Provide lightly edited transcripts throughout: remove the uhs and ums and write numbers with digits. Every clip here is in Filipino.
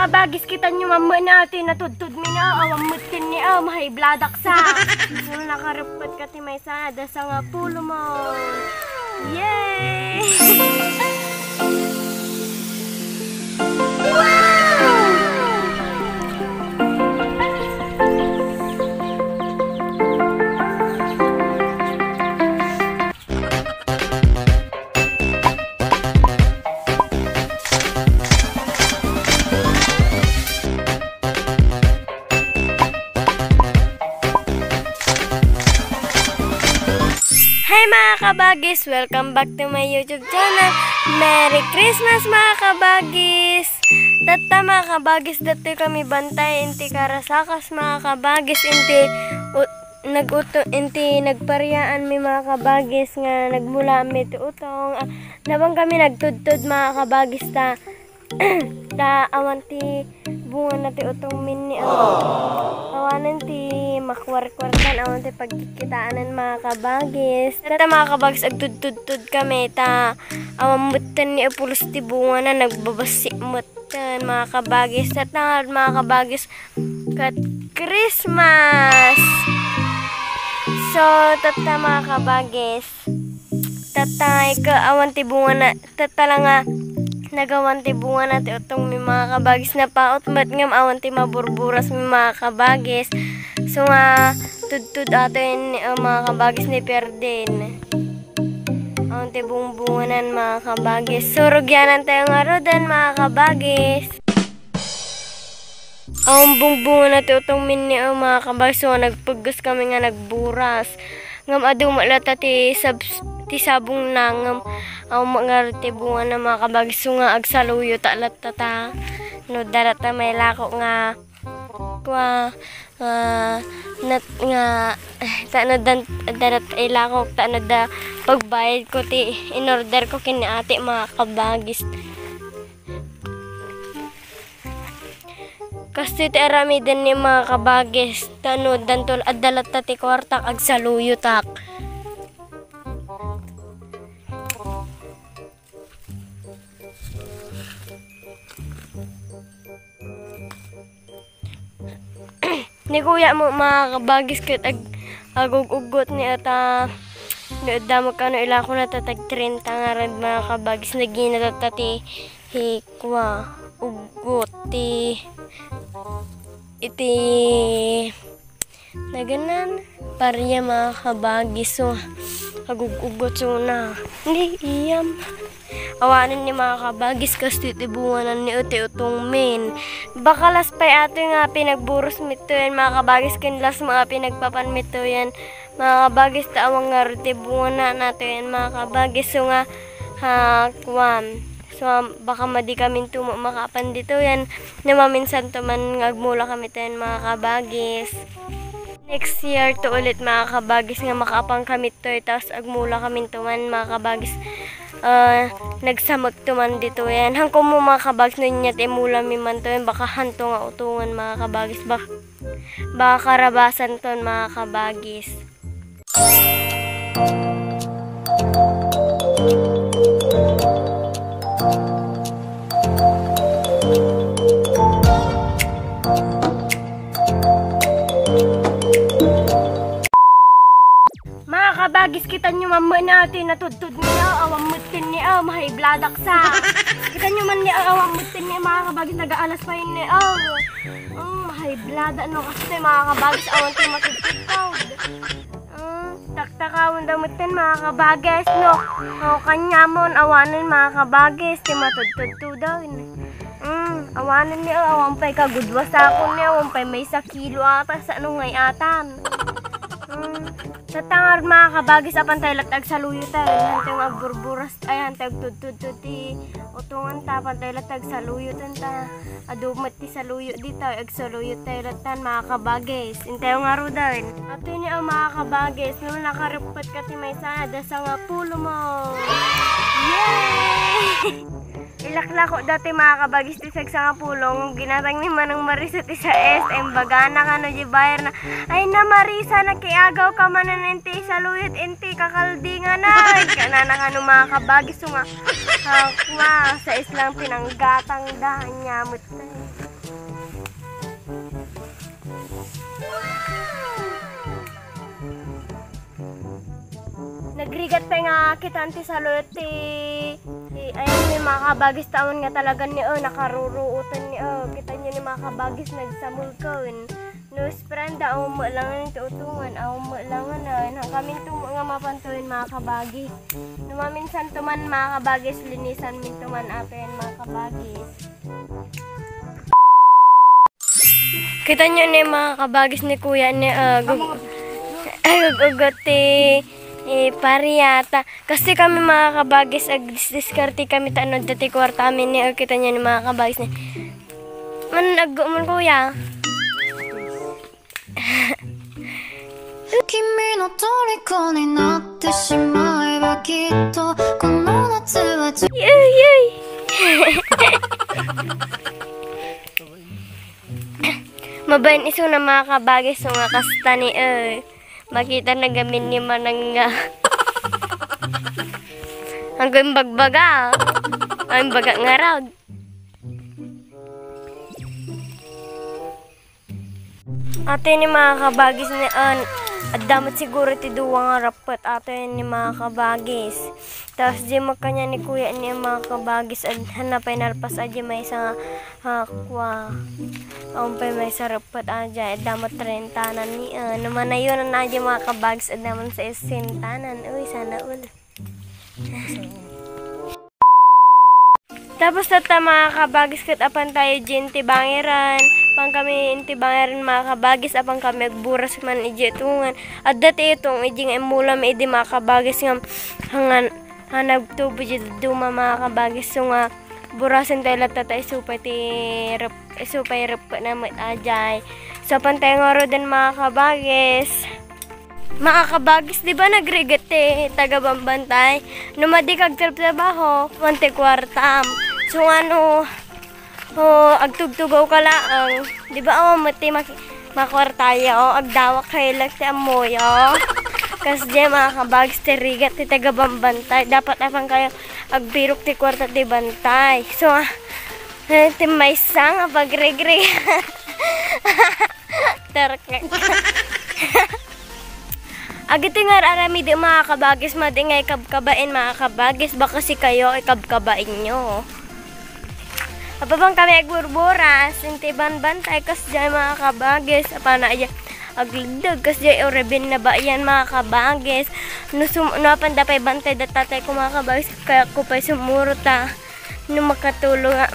kabagis kita nyo mama natin natudtod mi na awang mutin ni mahay bladak sa. So nakarupat ka ti may sana sa nga pulo mo. Yay! Wow! Hi mga kabagis! Welcome back to my YouTube channel. Merry Christmas mga kabagis! Tata mga kabagis, dati kami bantay inti karasakas mga kabagis inti nagparyaan mi mga kabagis nga nagmula mi ti utong nabang kami nagtudtod mga kabagis ta awan ti bunga na ti utong mini awanan ti makwarkwartan awan ti pagkikitaanan mga kabagis. Tata mga kabagis agtudtudtod kami ta awan mutan ni apulos ti bunga na nagbabasi mutan mga kabagis. Tata mga kabagis kat Christmas. So tata mga kabagis tata awan ti bunga na tata lang nga nagawan ti bunga na ti utong mi mga kabagis na paot mat ngam awan ti maburburas mi mga kabagis. So nga tudtud ato yun mga kabagis ni Perden awan ti bungbunganan mga kabagis. Surugyanan tayo nga rodan mga kabagis. Awan bungbungan na ti utong mini mga kabagis. So nagpugas kami nga nagburas ngam adu malata ti sabong nangam mga bunga na mga kabagis. So nga agsaluyo talat tata no darata may lako nga kwa nat nga tanadan darat ay lako tanada pagbayad ko ti in order ko kini ate mga kabagis. Kasi ti arami din ni mga kabagis tano dantol adalat ti kwartak agsaluyo tak. Ni kuya mo mga kabagis kat agugugot ni ata damo kano ila ko natatag 30 nga rin mga kabagis na ginatati hikwa ugot iti naganan parya mga kabagis. So agugugot so na hindi iyam awanan ni mga kabagis kasi titibunganan ni uti utong min. Bakalas pa'y ato nga pinagburos mito yan mga kabagis kinlas mga pinagpapan mito yan mga kabagis taawang nga titibunganan nato yan mga kabagis. So nga so baka madi kami makapan dito yan namaminsan to man ngagmula kami to yan mga kabagis. Next year to ulit mga kabagis nga makapang kami to tapos agmula kami to man mga kabagis. Nagsamag tuman dito yan hangko mo mga kabagis nun niya timula mi man to yan baka hanto nga utungan mga kabagis baka karabasan to mga kabagis. Kabagis kita nyo mama natin natudtod niya awang mutin niya mahay bladak sa. Kita nyo man niya awang mutin niya mga kabagis nag-aalas pa yun niya mahay blada no kasi mga kabagis awang ti matudtod taktakawon daw mutin mga kabagis no kanya mon awanan mga kabagis ti matudtod daw awanan niya awang pa'y kagudwas ako niya awang pa'y may 1 kilo ata sa anong ngay atan. Sa tangar mga kabagis apan tayo latag sa luyo tayo hantay nga burburas ay hantay tudtudtud ti utungan ta apan tayo latag sa luyo ta adumat ti sa luyo di tayo ag sa luyo tayo latan mga kabagis intayo nga rodan ato ni mga kabagis no nakarupat ka ti may sana sa nga pulo mo. Yay! Ilaklako dati mga kabagis ti sa nga pulong ginatang ni Manang Marisa ti sa SM bagana kano di bayar na ay na Marisa nakiagaw ka manan enti sa luyot enti kakaldingan na kanana kano mga kabagis nga sa islang pinanggatang dahan nyamot Nagrigat pa nga kita anti sa loti. Ayun may mga kabagis taon nga talaga ni nakaruruutan ni kita niyo ni mga kabagis nagsamul ko. No sprenda aw mo lang ni tutungan aw mo lang na kami mga mapantuin mga kabagis. Numaminsan tuman mga kabagis linisan min tuman apen mga kabagis. Kita niyo ni mga kabagis ni kuya ni guguti pariyata kasi kami mga kabagis ag-diskarte kami tanod dati kwarta amin ni kita niya ni mga kabagis ni man nag-umon kuya 君の虜になってしまえばきっとこの夏は Mabain iso na mga kabagis so nga kasta ni makita na gamin ni manang hanggang bagbaga ang baga ngarag ate ni mga kabagis ni at damot siguro ti duwa nga rapot ate ni mga kabagis tapos di makanya ni kuya ni mga kabagis at hanapay narpas aja may isang hakwa pa may sarapot aja damot 30 tanan ni naman na yun na aja mga kabagis at damot sa isintanan uy sana ulo tapos tata mga kabagis kat apan tayo dyan tibangiran pang kami intibangiran mga kabagis apang kami agburas man ijetungan at dati itong ijing emulam idi mga kabagis nga nagtubo dyan duma mga kabagis so nga burasin tayo latata isupay rep na may ajay so pantay nga ro din mga kabagis di ba nagrigate taga bambantay numadi kag trabaho 20 kwartam so ano agtugtugaw ka lang di ba mati makwartaya agdawak kay lagti amoyo kas di mga kabagis terigat ti taga bambantay dapat apang kayo agbirok ti kwarta ti bantay so ti may sang pagregre terkek agiti nga arami di mga kabagis madingay kabkabain mga kabagis baka si kayo ikabkabain nyo apabang kami agburburas intiban bantay kas dyan mga kabagis apana aja aglindag kas dyan orebin na ba yan mga kabagis napan dapay bantay datatay ko mga kabagis kaya ko pa'y sumurta makatulong nga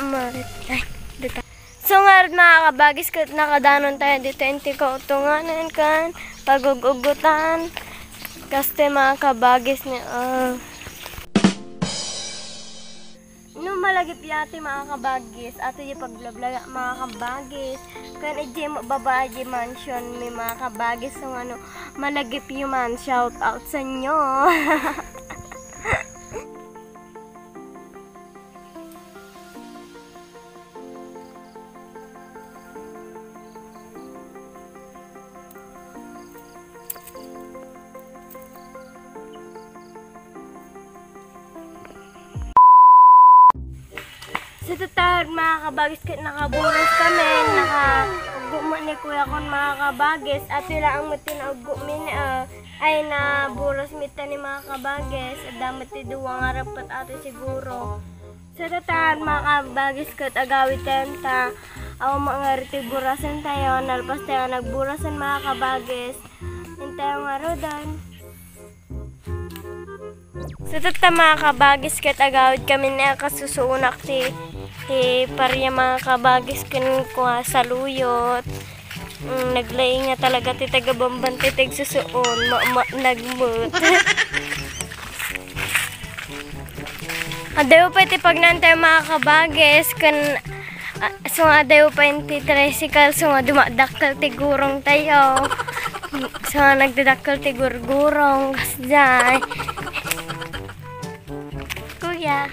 so nga mga kabagis nakadanon tayo dito inti ko utunganan kan pagugugutan kaste mga kabagis ni no malagip yati mga kabagis ato yung paglablaga mga kabagis kan iji baba iji mansion may mga kabagis so ano malagip yung man shout out sa inyo sa tatar mga kabagis nakaburas kami nakaguma ni kuya kon mga kabagis at sila ang matinaggumin ay naburas mita ni mga kabagis at damat ti duwa nga rapat ato siguro sa tatar mga kabagis agawit tayo mga ritiburasan tayo nalpas tayo nagburasan mga kabagis hintayo nga rodan sa tatar mga kabagis agawit kami na kasusuunak ti parya mga kabagis kan ko saluyot naglay nga talaga ti taga bambante tig susuon nagmut adayo pa ti pagnantay mga kabagis kan so adayo pa ti tricycle so dumadaktal ti gurong tayo so nagdadaktal ti gurgurong kasday kuya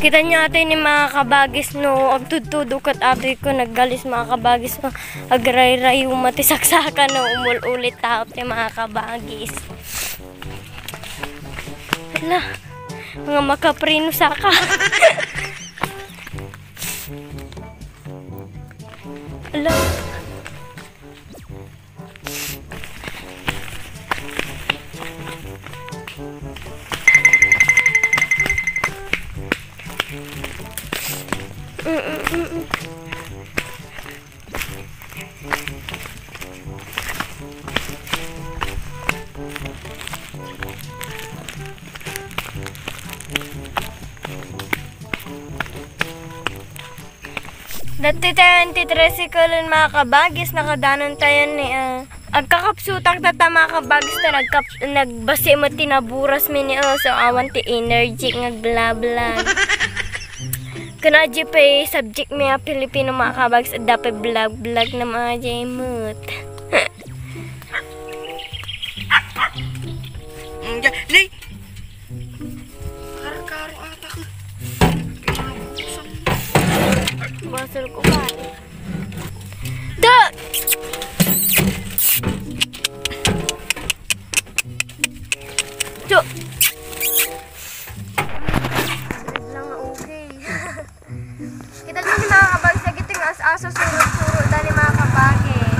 Kita niya ate ni mga kabagis no, agtudtudok at ate ko naggalis mga kabagis no, agray-ray umatisaksakan no, umulit taot ni mga kabagis. Hala, mga makaprino saka. Hala. Dati tayo 23 kulon mga kabagis, nakadanon tayo ni agkakapsutak tata mga kabagis na nagbasi mo tinaburas mi ni so awan ti energy ngagblablag. Kana pa subject mi Pilipino mga kabagis dapat vlog na mga jaymut. Lay! Karo-karo ata ka. Basal ko ba? Da! Cuk! Lang nga okay. Kita nyo ni mga kabagis na giting as-aso surot-surot na ni mga kabagis.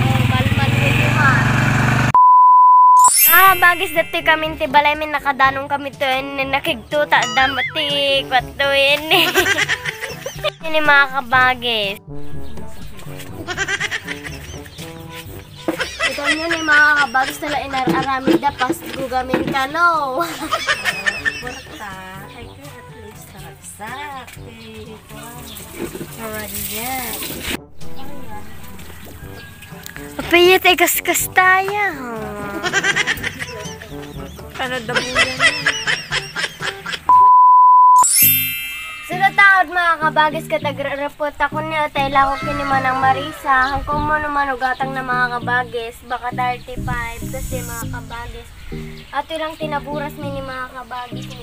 Oh, balman mo yun man. Bagis dati kami tibalay min nakadanong kami to nakigtuta damati kwatuin ni. Ini mga kabagis. Ito nyo ni mga kabagis nila inararamida pas gugamin ka no. Porta, ay ka at least sarap-sarap. Sarap Apayat ay kaskas tayo. Ano dabulan? Sila taod mga kabagis katagrarapot ako niya tayla ko kinimanang Marisa. Hangkong mo naman ugatang na mga kabagis. Baka 35 kasi mga kabagis. At ilang tinaburas ni mga kabagis ni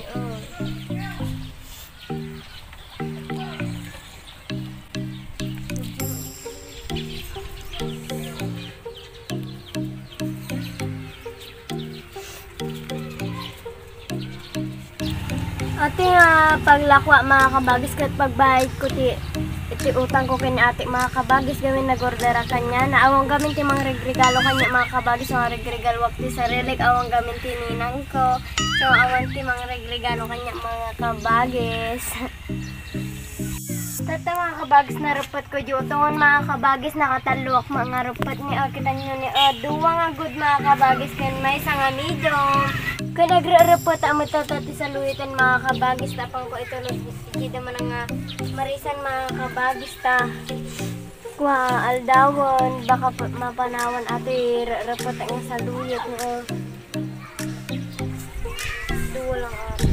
Ate nga paglakwa mga kabagis kat pagbayad ko iti utang ko kay ate mga kabagis gamin nag-ordera kanya na awang gamin ti mga regregalo kanya mga kabagis mga regregalo wak ti sarilik awang gamin ti ninang ko so awang ti mga regregalo kanya mga kabagis. Tata mga kabagis na rupat ko di utungon mga kabagis nakataluak mga rupat ni kita nyo ni duwa nga good mga kabagis kan may isang amido. Kaya nagrarapot ang matatati sa luwitan mga kabagis tapang ko ito hindi naman nga marisan mga kabagis ta kwa aldawon baka mapanawan ato rapot ang sa luyit no duwa lang ato.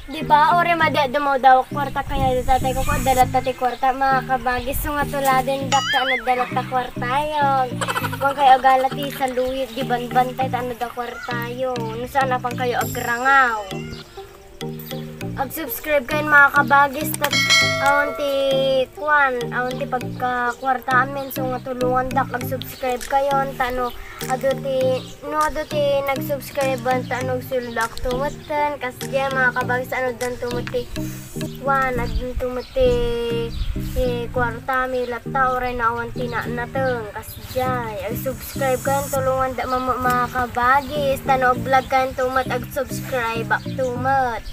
Diba? Ore madado mo daw kwarta kaya tatay ko dalat tati kwarta mga kabagis so nga tuladin dak ka dalat ta kwarta yung kung kayo agalati sa luyit di bantay ta da kwarta yung sana pang kayo agrangaw ag-subscribe kayo mga kabagis tat awan ti pagka kwarta amin so nga tulungan dak ag-subscribe kayo tano ado ti nag-subscribe tano sulak tumutan kasi diyan mga kabagis ano dan tumuti adun tumuti kwarta mi lata oray na awan ti nateng kasi diyan ag-subscribe kayo tulungan dak mga kabagis tano vlog kayo tumat ag-subscribe tumat.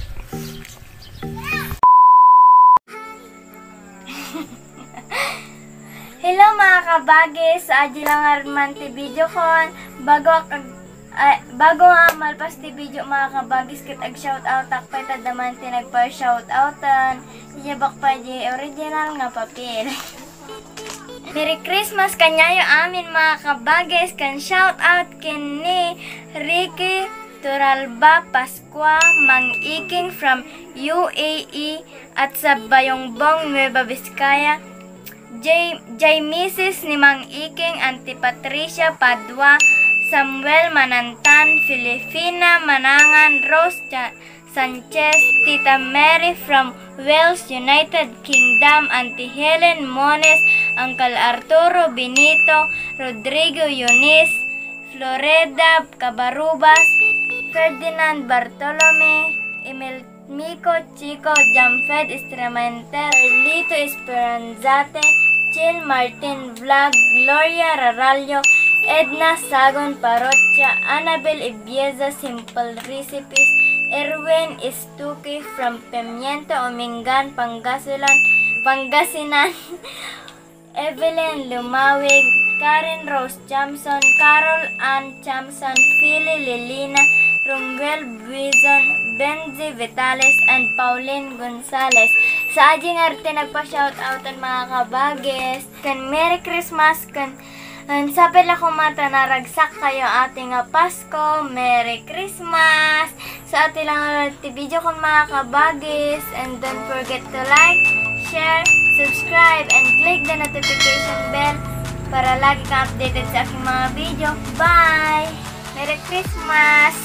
Hello mga kabagis, aji lang arman ti video kon bago nga malpas ti video mga kabagis kit ag shoutout akpay tadaman ti nagpa shoutoutan iyabak pa di original nga papel. Merry Christmas kanyayo amin mga kabagis kan shoutout ken ni Ricky Turalba Pasqua Mang-iking from UAE at sa Bayongbong Nueva Vizcaya J. Mrs. ni Mang-iking Auntie Patricia Padua Samuel Manantan, Filipina Manangan, Rose Sanchez, Tita Mary from Wales, United Kingdom, Auntie Helen Mones, Uncle Arturo Benito, Rodrigo Yunis, Floreda Cabarubas, Ferdinand Bartolome, Emil Miko Chico, Jamfed Estrementer, Lito Esperanzate, Chill Martin Vlog, Gloria Rarallo, Edna Sagon Parocha, Annabel Ibieza, Simple Recipes, Erwin Istuki from Pimiento, Omingan, Pangasinan, Evelyn Lumawig, Karen Rose Jamson, Carol Ann Jamson, Philly Lilina, Rumwell Buizon, Benzi Vitales, and Pauline Gonzalez. Sa Ajing Arte nagpa-shoutoutan mga kabagis. Kan Merry Christmas, kan sapil ako mata naragsak kayo ating Pasko. Merry Christmas! Sa ating lang video kon mga kabagis. And don't forget to like, share, subscribe, and click the notification bell para lagi kang updated sa aking mga video. Bye! Merry Christmas!